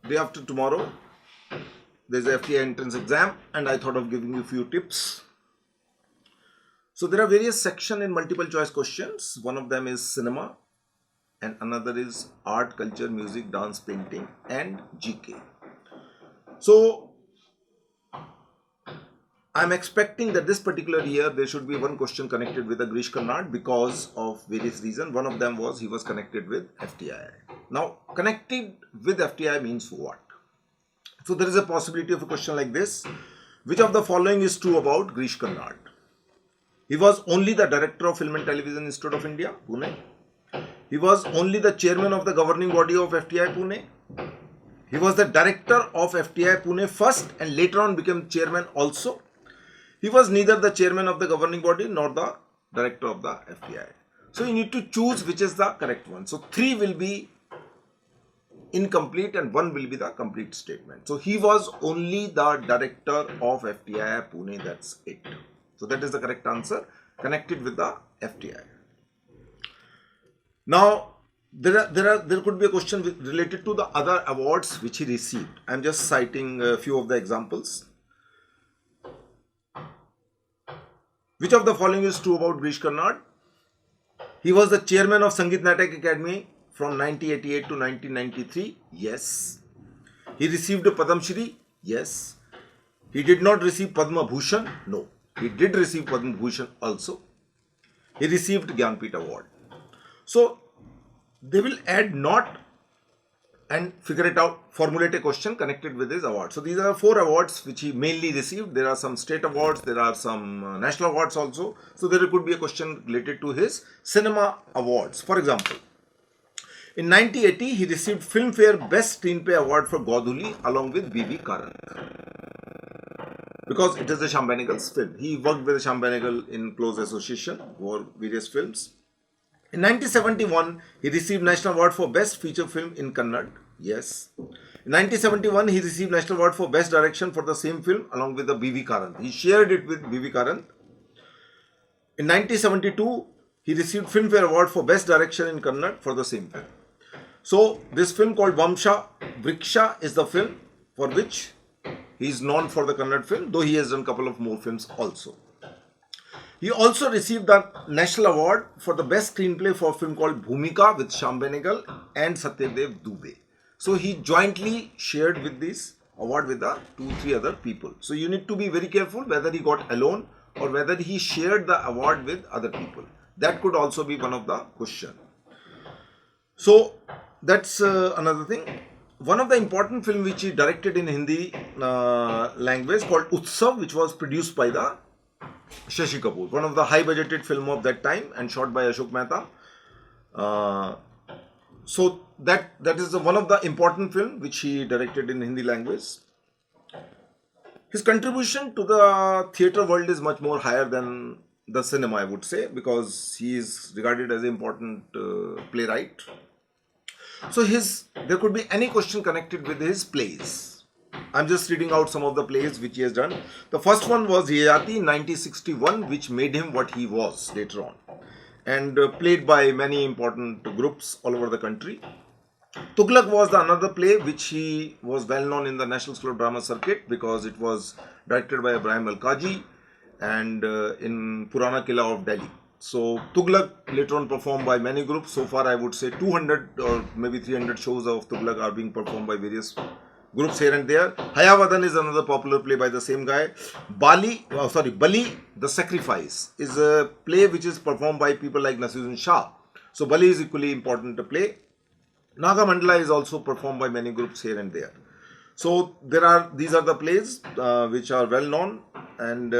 day after tomorrow, there's a FTI entrance exam, and I thought of giving you a few tips. So there are various sections in multiple choice questions. One of them is cinema, and another is art, culture, music, dance, painting, and GK. So I'm expecting that this particular year there should be one question connected with the Grish Karnad because of various reasons. One of them was he was connected with FTI. Now, connected with FTI means what? So there is a possibility of a question like this. Which of the following is true about Grish Karnad? He was only the director of Film and Television Institute of India, Pune. He was only the chairman of the governing body of FTI Pune. He was the director of FTI Pune first and later on became chairman also. He was neither the chairman of the governing body nor the director of the FTI. So you need to choose which is the correct one. So 3 will be incomplete and 1 will be the complete statement. So he was only the director of FTI Pune, that's it. So that is the correct answer, connected with the FTI. Now there could be a question related to the other awards which he received. I am just citing a few of the examples. Which of the following is true about Grish Karnad? He was the chairman of Sangeet Natak Academy from 1988 to 1993. Yes. He received a Padma Shri. Yes. He did not receive Padma Bhushan. No. He did receive Padma Bhushan also. He received Gyanpith Award. So they will add not and figure it out, formulate a question connected with his award. So these are 4 awards which he mainly received. There are some state awards, there are some national awards also. So there could be a question related to his cinema awards. For example, in 1980, he received Filmfare Best Screenplay Award for Godhuli along with B.B. Karan. Because it is a Shyam Benegal's film. He worked with Shyam Benegal in close association for various films. In 1971, he received National Award for Best Feature Film in Kannada. Yes. In 1971, he received National Award for Best Direction for the same film along with the B.V. Karan. He shared it with B.V. Karan. In 1972, he received Filmfare Award for Best Direction in Kannada for the same film. So, this film called Vamsha Vriksha is the film for which he is known for the Kannada film, though he has done a couple of more films also. He also received the National Award for the Best Screenplay for a film called Bhumika with Shyam Benegal and Satyadev Dubey. So he jointly shared with this award with the 2-3 other people. So you need to be very careful whether he got alone or whether he shared the award with other people. That could also be one of the question. So that's another thing. One of the important film which he directed in Hindi language called Utsav, which was produced by the Shashi Kapoor, one of the high budgeted film of that time and shot by Ashok Mehta. So that is one of the important film which he directed in Hindi language. His contribution to the theatre world is much more higher than the cinema, I would say, because he is regarded as an important playwright. So there could be any question connected with his plays. I'm just reading out some of the plays which he has done. The first one was Yayati in 1961, which made him what he was later on, and played by many important groups all over the country. Tughlaq was another play which he was well known in the National School of Drama circuit because it was directed by Ibrahim Al-Qaji and in Purana Killa of Delhi. So Tughlaq later on performed by many groups. So far I would say 200 or maybe 300 shows of Tughlaq are being performed by various groups here and there. Hayavadan is another popular play by the same guy. Bali, the Sacrifice is a play which is performed by people like Nasiruddin Shah. So Bali is equally important to play. Nagamandala is also performed by many groups here and there. So these are the plays which are well known, and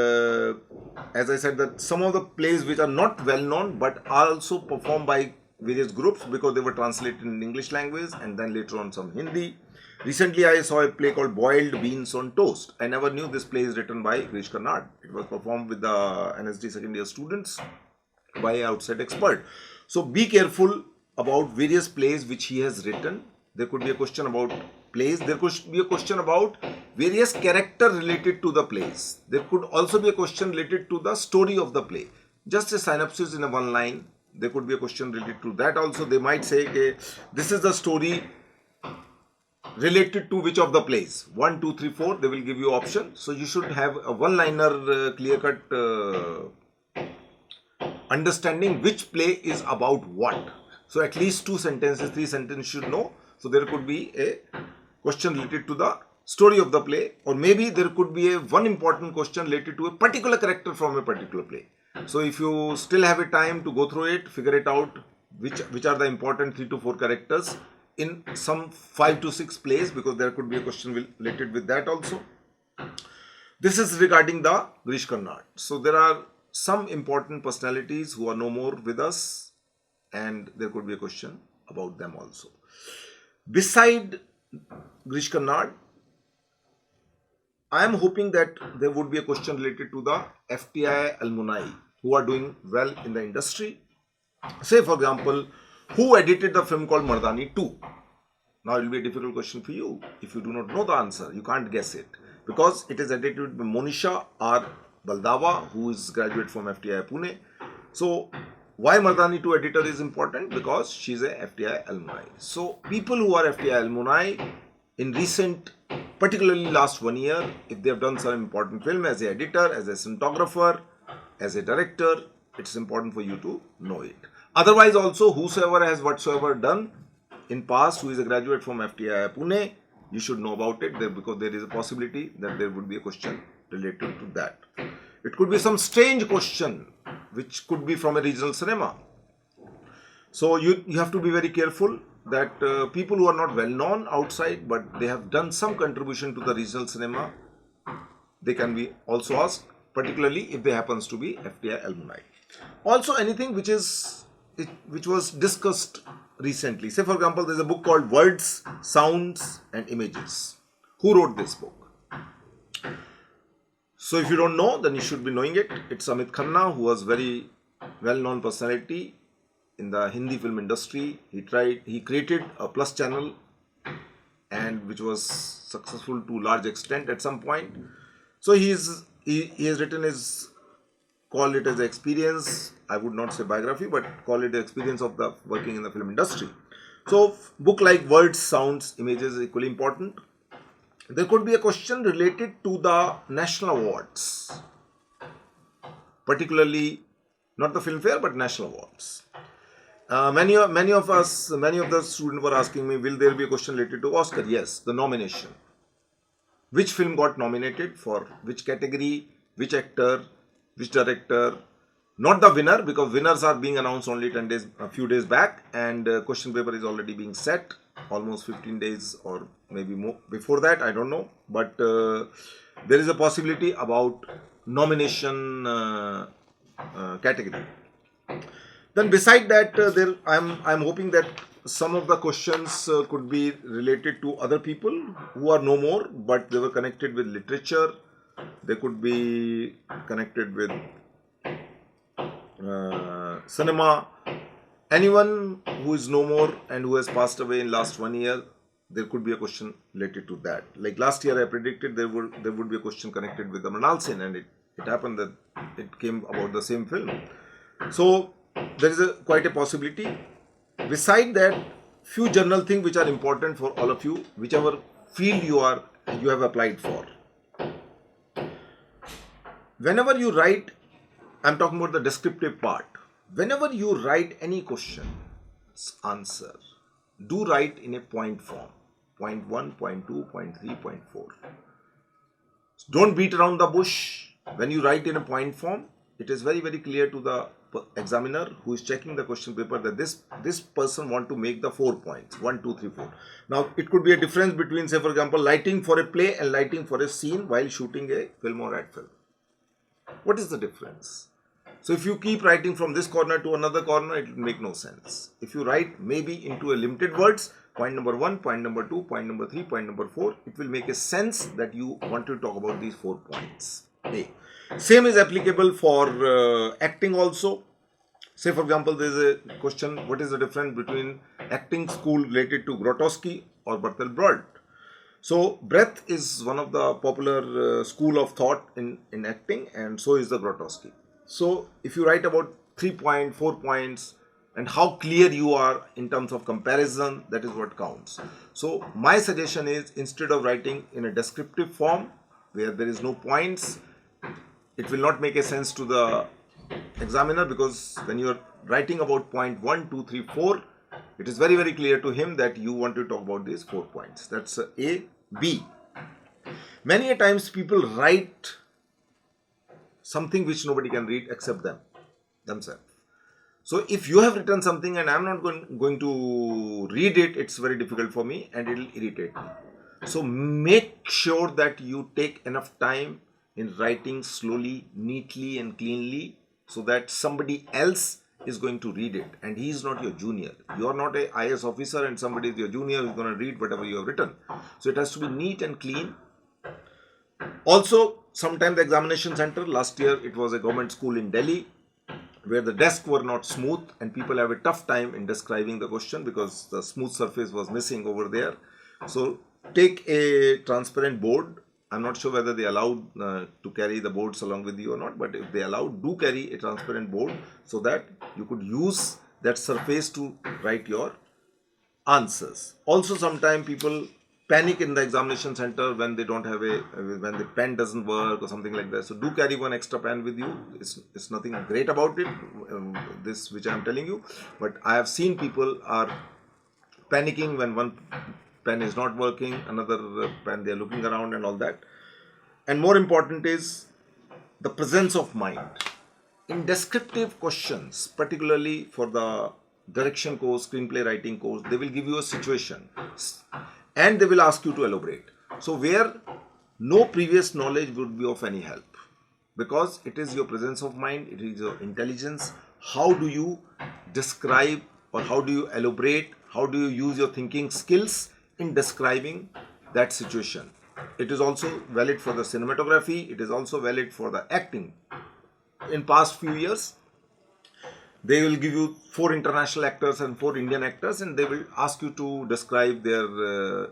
as I said that some of the plays which are not well known but are also performed by various groups because they were translated in English language and then later on some Hindi. Recently I saw a play called Boiled Beans on Toast. I never knew this play is written by Grish Karnad. It was performed with the NSD second year students by an outside expert. So be careful about various plays which he has written. There could be a question about plays. There could be a question about various characters related to the plays. There could also be a question related to the story of the play. Just a synopsis in a one line. There could be a question related to that also. They might say, okay, this is the story related to which of the plays? 1, 2, 3, 4. They will give you option. So you should have a one-liner clear-cut understanding which play is about what. So at least 2 sentences, 3 sentences should know. So there could be a question related to the story of the play, or maybe there could be a one important question related to a particular character from a particular play. So if you still have a time to go through it, figure it out, which are the important 3 to 4 characters in some 5 to 6 plays, because there could be a question related with that also. This is regarding the Girish Karnad. So there are some important personalities who are no more with us, and there could be a question about them also. Beside Girish Karnad, I am hoping that there would be a question related to the FTII alumni who are doing well in the industry. Say for example, who edited the film called Mardani 2? Now it will be a difficult question for you. If you do not know the answer, you can't guess it, because it is edited by Monisha R. Baldava, who is graduate from FTII Pune. So why Mardani 2 editor is important? Because she is a FTII alumni. So people who are FTII alumni in recent, particularly last 1 year, if they have done some important film as an editor, as a cinematographer, as a director, it's important for you to know it. Otherwise also, whosoever has whatsoever done in past, who is a graduate from FTII Pune, you should know about it there, because there is a possibility that there would be a question related to that. It could be some strange question which could be from a regional cinema. So you have to be very careful that people who are not well known outside, but they have done some contribution to the regional cinema, they can be also asked, particularly if they happens to be FTII alumni. Also anything which was discussed recently. Say for example, there is a book called Words, Sounds and Images. Who wrote this book? So if you don't know, then you should be knowing it. It's Amit Khanna, who was very well-known personality in the Hindi film industry. He created a Plus channel, and which was successful to large extent at some point. So he has written his, call it as an experience. I would not say biography, but call it the experience of the working in the film industry. So book like Words, Sounds, Images is equally important. There could be a question related to the national awards, particularly not the Filmfare but national awards. Many of the students were asking me, will there be a question related to Oscar? Yes, the nomination. Which film got nominated for which category, which actor, which director? Not the winner, because winners are being announced only a few days back, and question paper is already being set, almost 15 days or maybe more before that, I don't know. But there is a possibility about nomination category. Then beside that, I'm hoping that some of the questions could be related to other people who are no more, but they were connected with literature. They could be connected with cinema. Anyone who is no more and who has passed away in last 1 year, there could be a question related to that. Like last year I predicted there would be a question connected with the Mrinal Sen, and it happened that it came about the same film. So there is quite a possibility. Beside that, few general things which are important for all of you, whichever field you have applied for. Whenever you write, I'm talking about the descriptive part. Whenever you write any question, answer, do write in a point form. Point 1, point 2, point 3, point 4. Don't beat around the bush. When you write in a point form, it is very, very clear to the examiner who is checking the question paper that this person want to make the 4 points. 1, 2, 3, 4. Now, it could be a difference between, say, for example, lighting for a play and lighting for a scene while shooting a film or ad film. What is the difference? So if you keep writing from this corner to another corner, it will make no sense. If you write maybe into a limited words, point number 1, point number 2, point number 3, point number 4, it will make a sense that you want to talk about these 4 points. A. Same is applicable for acting also. Say for example, there is a question, what is the difference between acting school related to Grotowski or Bertolt Brecht? So Brecht is one of the popular school of thought in acting, and so is the Grotowski. So if you write about 3 points, 4 points, and how clear you are in terms of comparison. That is what counts. So my suggestion is, instead of writing in a descriptive form where there is no points, it will not make a sense to the examiner, because when you are writing about point 1, 2, 3, 4, it is very clear to him that you want to talk about these 4 points. That's A. B. Many a times people write something which nobody can read except themselves. So if you have written something and I'm not going to read it, it's very difficult for me and it will irritate me. So make sure that you take enough time in writing slowly, neatly and cleanly, so that somebody else is going to read it, and he is not your junior. You are not a IAS officer and somebody is your junior who is going to read whatever you have written. So it has to be neat and clean. Also, sometimes the examination center, last year it was a government school in Delhi, where the desks were not smooth and people have a tough time in describing the question because the smooth surface was missing over there. So take a transparent board. I'm not sure whether they allowed to carry the boards along with you or not, but if they allow, do carry a transparent board so that you could use that surface to write your answers. Also, sometimes people panic in the examination center when they don't have when the pen doesn't work or something like that. So do carry one extra pen with you. It's nothing great about it, this which I'm telling you, but I have seen people are panicking when one pen is not working, another pen they're looking around and all that. And more important is the presence of mind. In descriptive questions, particularly for the direction course, screenplay writing course, they will give you a situation and they will ask you to elaborate. So where no previous knowledge would be of any help, because it is your presence of mind, it is your intelligence. How do you describe, or how do you elaborate, how do you use your thinking skills in describing that situation? It is also valid for the cinematography, it is also valid for the acting. In past few years, they will give you 4 international actors and 4 Indian actors, and they will ask you to describe their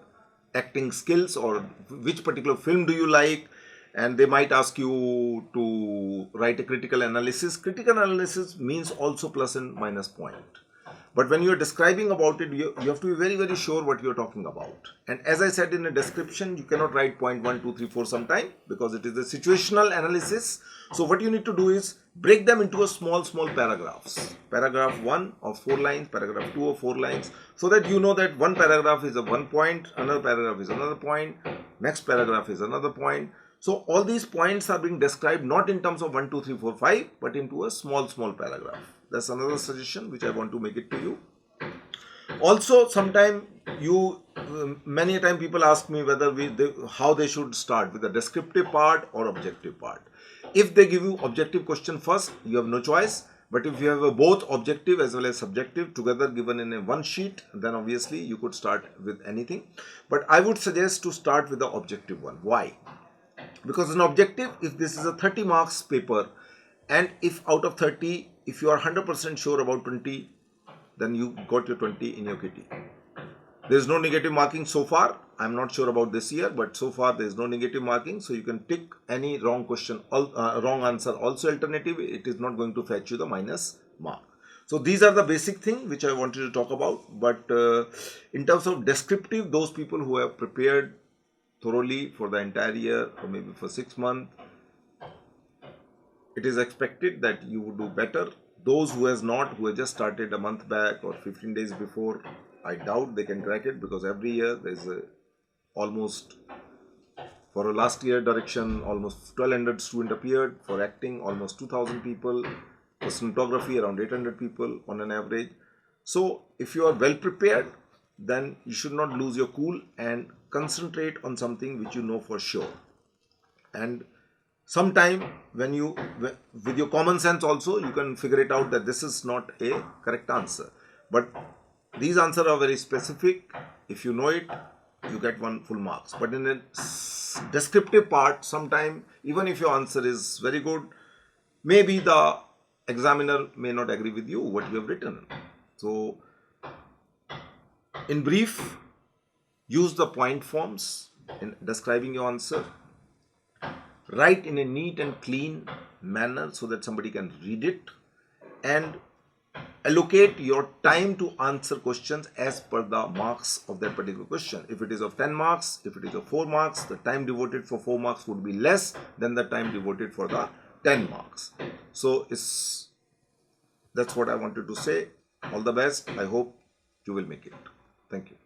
acting skills or which particular film do you like, and they might ask you to write a critical analysis. Critical analysis means also plus and minus point. But when you are describing about it, you have to be very sure what you are talking about. And as I said in a description, you cannot write point 1, 2, 3, 4 sometime, because it is a situational analysis. So what you need to do is break them into a small paragraphs. Paragraph 1 of 4 lines, paragraph 2 of 4 lines, so that you know that one paragraph is a 1 point, another paragraph is another point, next paragraph is another point. So all these points are being described not in terms of 1, 2, 3, 4, 5, but into a small paragraph. That's another suggestion which I want to make it to you. Also, sometime many a time people ask me whether how they should start, with the descriptive part or objective part. If they give you objective question first, you have no choice. But if you have a both objective as well as subjective together given in a one sheet, then obviously you could start with anything. But I would suggest to start with the objective one. Why? Because an objective, if this is a 30 marks paper, and if out of 30, if you are 100% sure about 20, then you got your 20 in your kitty. There is no negative marking so far. I'm not sure about this year, but so far there is no negative marking. So you can tick any wrong question, wrong answer also alternative. It is not going to fetch you the minus mark. So these are the basic things which I wanted to talk about. But in terms of descriptive, those people who have prepared thoroughly for the entire year or maybe for 6 months, it is expected that you would do better. Those who has just started a month back or 15 days before, I doubt they can crack it, because every year there is almost, for a last year direction, almost 1200 students appeared. For acting, almost 2000 people. For cinematography, around 800 people on an average. So if you are well prepared, then you should not lose your cool and concentrate on something which you know for sure. And sometime when you, with your common sense also, you can figure it out that this is not a correct answer. But these answers are very specific. If you know it, you get 1 full marks. But in a descriptive part, sometime even if your answer is very good, maybe the examiner may not agree with you what you have written. So in brief, use the point forms in describing your answer. Write in a neat and clean manner so that somebody can read it, and allocate your time to answer questions as per the marks of that particular question. If it is of 10 marks, if it is of 4 marks, the time devoted for 4 marks would be less than the time devoted for the 10 marks. So that's what I wanted to say. All the best. I hope you will make it. Thank you.